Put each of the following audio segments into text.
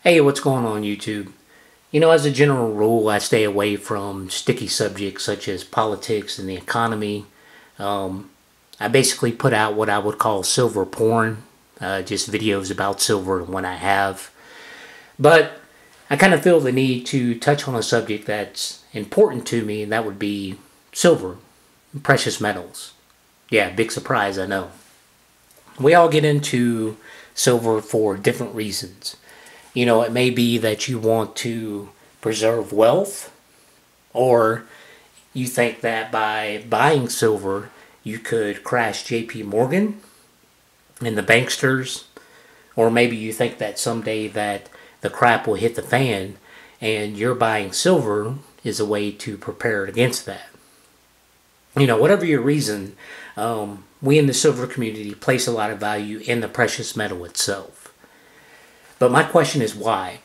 Hey, what's going on YouTube? As a general rule, I stay away from sticky subjects such as politics and the economy. I basically put out what I would call silver porn, just videos about silver when I have. But I kind of feel the need to touch on a subject that's important to me, and that would be silver, precious metals. Yeah, big surprise, I know. We all get into silver for different reasons. It may be that you want to preserve wealth, or you think that by buying silver, you could crash JP Morgan and the banksters, or maybe you think that someday that the crap will hit the fan and you're buying silver is a way to prepare against that. Whatever your reason, we in the silver community place a lot of value in the precious metal itself. But my question is why?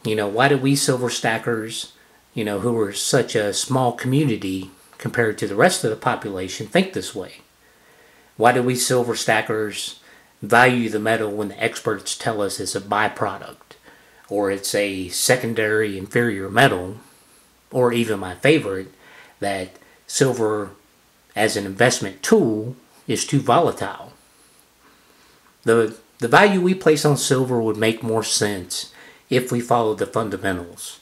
Why do we silver stackers, who are such a small community compared to the rest of the population, think this way? Why do we silver stackers value the metal when the experts tell us it's a byproduct, or it's a secondary inferior metal, or even my favorite, that silver as an investment tool is too volatile? The value we place on silver would make more sense if we followed the fundamentals.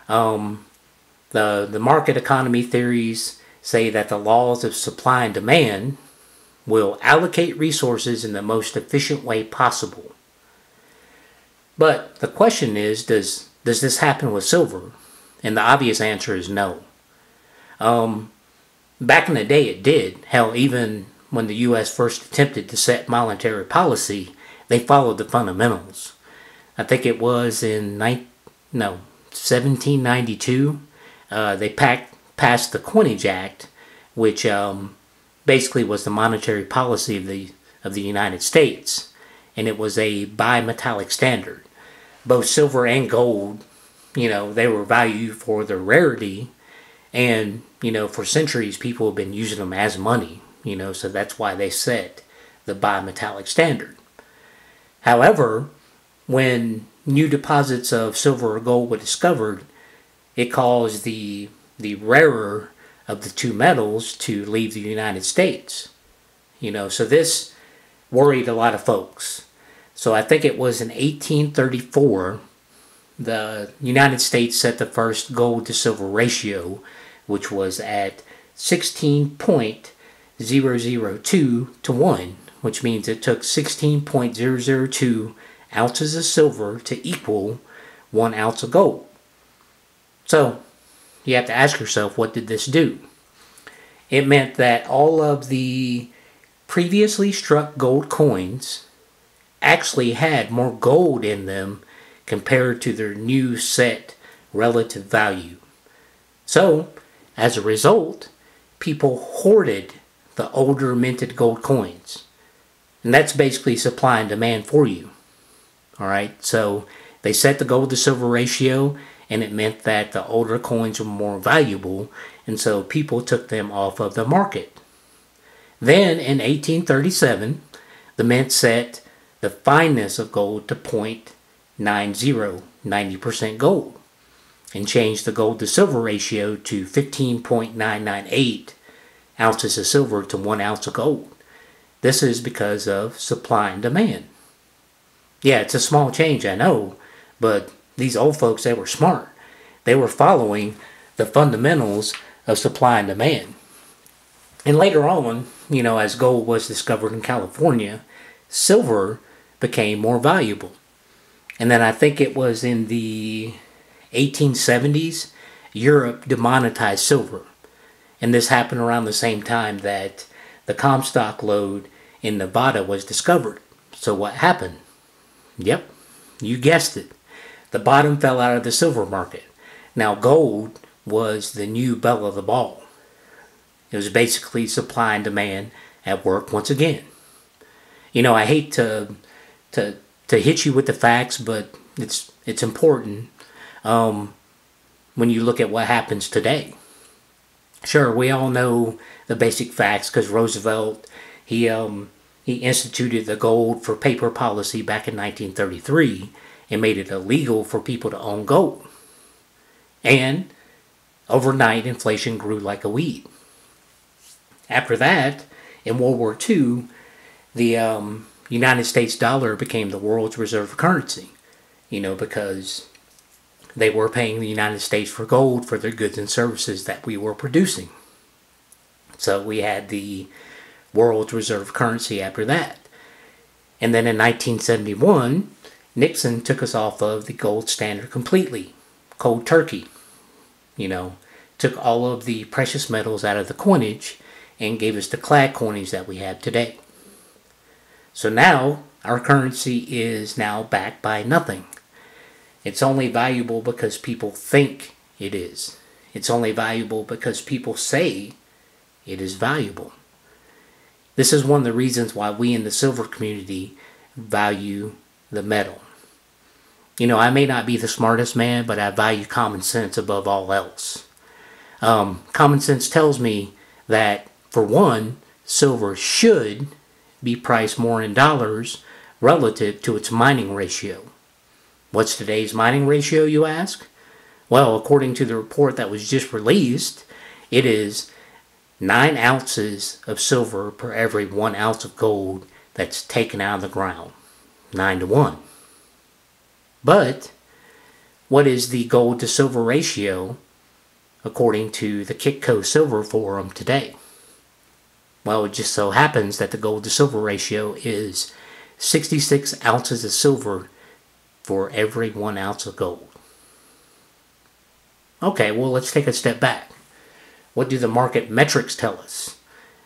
The market economy theories say that the laws of supply and demand will allocate resources in the most efficient way possible. But the question is, does this happen with silver? And the obvious answer is no. Back in the day it did. Hell, even when the U.S. first attempted to set monetary policy, they followed the fundamentals. I think it was in 1792. They passed the Coinage Act, which basically was the monetary policy of the United States, and it was a bimetallic standard. Both silver and gold, they were valued for their rarity, and for centuries people have been using them as money. So that's why they set the bimetallic standard. However, when new deposits of silver or gold were discovered, it caused the rarer of the two metals to leave the United States. So this worried a lot of folks. So I think it was in 1834, the United States set the first gold to silver ratio, which was at 16.002 to 1, which means it took 16.002 ounces of silver to equal 1 ounce of gold. So you have to ask yourself, what did this do? It meant that all of the previously struck gold coins actually had more gold in them compared to their new set relative value. So, as a result, people hoarded the older minted gold coins. And that's basically supply and demand for you. Alright, so they set the gold to silver ratio, and it meant that the older coins were more valuable, and so people took them off of the market. Then in 1837, the mint set the fineness of gold to 0.90, 90% gold, and changed the gold to silver ratio to 15.998 ounces of silver to 1 ounce of gold. This is because of supply and demand. Yeah, it's a small change, I know, but these old folks, they were smart. They were following the fundamentals of supply and demand. And later on, as gold was discovered in California, silver became more valuable. And then I think it was in the 1870s, Europe demonetized silver. And this happened around the same time that the Comstock lode in Nevada was discovered. So what happened? Yep, you guessed it. The bottom fell out of the silver market. Now gold was the new belle of the ball. It was basically supply and demand at work once again. I hate to hit you with the facts, but it's important when you look at what happens today. Sure, we all know the basic facts because Roosevelt, he instituted the gold for paper policy back in 1933, it made it illegal for people to own gold. And overnight, inflation grew like a weed. After that, in World War II, the United States dollar became the world's reserve currency, because they were paying the United States for gold for their goods and services that we were producing. So we had the world's reserve currency after that. And then in 1971, Nixon took us off of the gold standard completely. Cold turkey. Took all of the precious metals out of the coinage and gave us the clad coinage that we have today. So now our currency is now backed by nothing. It's only valuable because people think it is. It's only valuable because people say it is valuable. This is one of the reasons why we in the silver community value the metal. I may not be the smartest man, but I value common sense above all else. Common sense tells me that, for one, silver should be priced more in dollars relative to its mining ratio. What's today's mining ratio, you ask? Well, according to the report that was just released, it is 9 ounces of silver per every 1 ounce of gold that's taken out of the ground. 9-to-1. But what is the gold to silver ratio according to the Kitco Silver Forum today? Well, it just so happens that the gold to silver ratio is 66 ounces of silver for every 1 ounce of gold. Okay, well, let's take a step back. What do the market metrics tell us?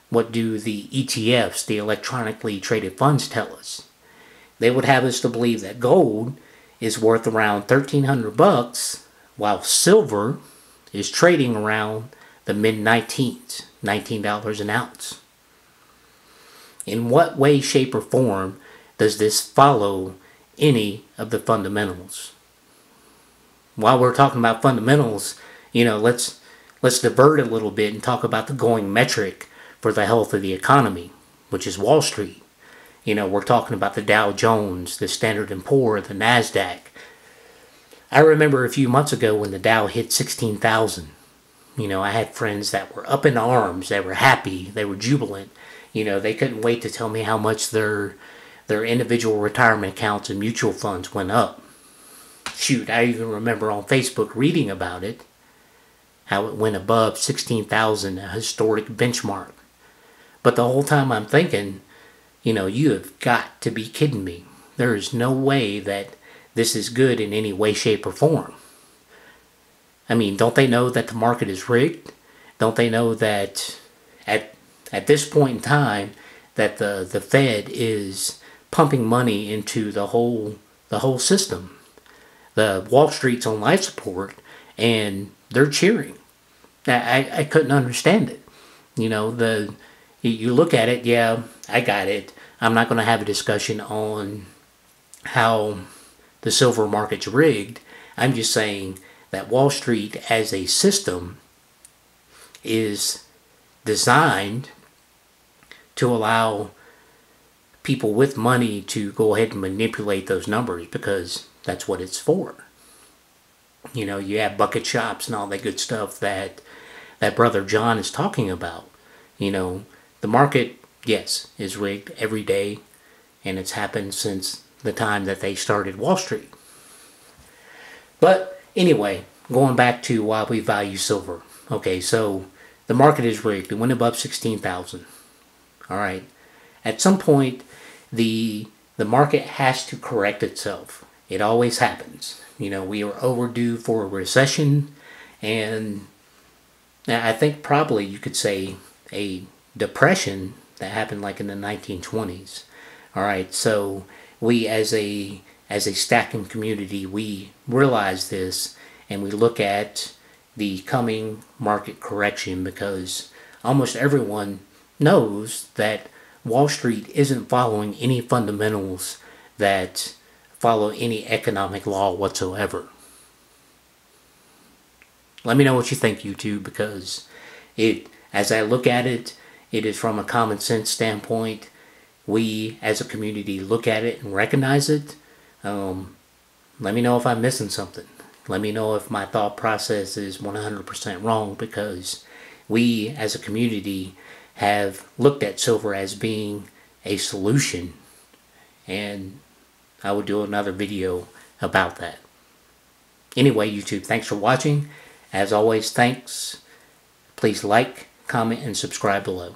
What do the ETFs, the electronically traded funds, tell us? They would have us to believe that gold is worth around $1,300, while silver is trading around the mid-19s, $19 an ounce. In what way, shape, or form does this follow any of the fundamentals? While we're talking about fundamentals, let's divert a little bit and talk about the going metric for the health of the economy, which is Wall Street. We're talking about the Dow Jones, the Standard & Poor's, the NASDAQ. I remember a few months ago when the Dow hit 16,000. I had friends that were up in arms. They were happy. They were jubilant. They couldn't wait to tell me how much their individual retirement accounts and mutual funds went up. Shoot, I even remember on Facebook reading about it, how it went above 16,000, a historic benchmark. But the whole time I'm thinking, you have got to be kidding me. There is no way that this is good in any way, shape, or form. I mean, don't they know that the market is rigged? Don't they know that at this point in time that the Fed is pumping money into the whole system? The Wall Street's on life support, and they're cheering. I couldn't understand it. You look at it, yeah, I got it. I'm not going to have a discussion on how the silver market's rigged. I'm just saying that Wall Street as a system is designed to allow people with money to go ahead and manipulate those numbers, because that's what it's for. You have bucket shops and all that good stuff that Brother John is talking about. The market, yes, is rigged every day, and it's happened since the time that they started Wall Street. But anyway, going back to why we value silver. Okay, so the market is rigged. It went above 16,000. All right. At some point, the market has to correct itself. It always happens. We are overdue for a recession, and I think probably you could say a depression that happened like in the 1920s. All right, so we as a stacking community, we realize this, and we look at the coming market correction, because almost everyone knows that Wall Street isn't following any fundamentals that follow any economic law whatsoever. Let me know what you think, YouTube, because as I look at it, it is from a common sense standpoint. We, as a community, look at it and recognize it. let me know if I'm missing something. Let me know if my thought process is 100% wrong, because we as a community have looked at silver as being a solution, and I will do another video about that. Anyway, YouTube, thanks for watching. As always, thanks. Please like, comment, and subscribe below.